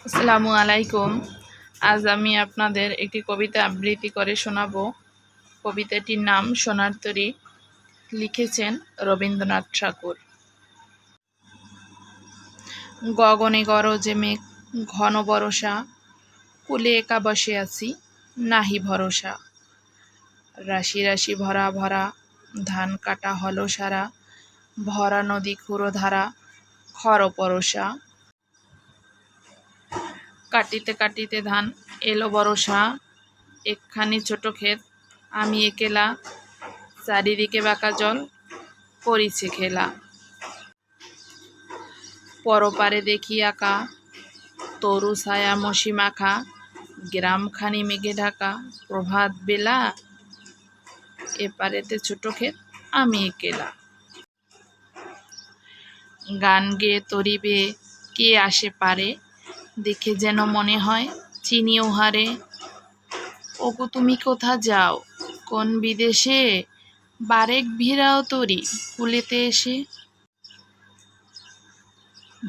আসসালামু আলাইকুম। আজ আমি আপনাদের একটি কবিতা আবৃত্তি করে শোনাবো। কবিতাটির নাম সোনার তরী। লিখেছেন রবীন্দ্রনাথ ঠাকুর। গগনে গরজে মেঘ ঘন বরষা, কুলে একা বসে আছি নাহি ভরসা। রাশি রাশি ভরা ভরা ধান কাটা হলো সারা, ভরা নদী ক্ষুরধারা খর পরশা। কাটিতে কাটিতে ধান এলো বরষা, একখানি ছোট ক্ষেত আমি একেলা, চারিদিকে বাঁকা জল করিছে খেলা। পরপারে দেখি আঁকা তরু ছায়া মসি মাখা, গ্রামখানি মেঘে ঢাকা প্রভাত বেলা, এপারেতে ছোট ক্ষেত আমি একেলা। গান গেয়ে তরিবে কে আসে পারে, দেখে যেন মনে হয় চিনি ওহারে। ওগো তুমি কোথা যাও কোন বিদেশে, বারেক ভিড়াও তরি কুলেতে এসে।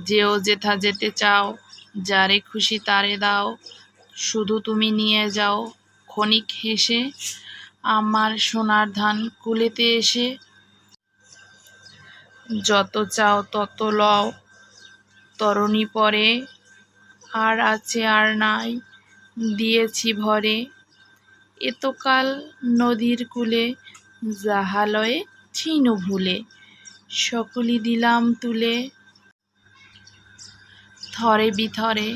যেও যেথা যেতে চাও, যারে খুশি তারে দাও, শুধু তুমি নিয়ে যাও ক্ষণিক হেসে, আমার সোনার ধান কুলেতে এসে। যত চাও তত লও তরণী পরে, আর আছে আর নাই দিয়েছি ভরে। এতকাল নদীর কূলে জাহালয়ে ছিনু ভুলে, সকলি দিলাম তুলে। থরে বিথরে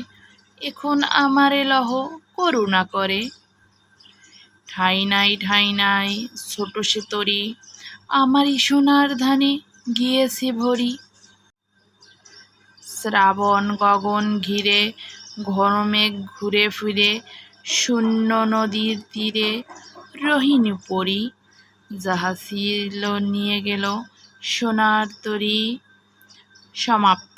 এখন আমারে লহ করুণা করে, ঠাই নাই ছোট সে তরি, আমারই সোনার ধানে গিয়েছে ভরি। শ্রাবণ গগন ঘিরে ঘন মেঘ ঘুরে ফিরে, শূন্য নদীর তীরে রহিনু পরি, যাহা ছিল নিয়ে গেল সোনার তরী। সমাপ্ত।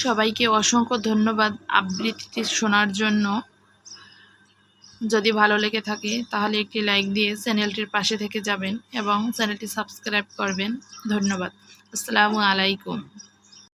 সবাইকে অসংখ্য ধন্যবাদ আবৃত্তিটি শোনার জন্য। যদি ভালো লেগে থাকে তাহলে একটি লাইক দিয়ে চ্যানেলটির পাশে থেকে যাবেন এবং চ্যানেলটি সাবস্ক্রাইব করবেন। ধন্যবাদ। আসসালামু আলাইকুম।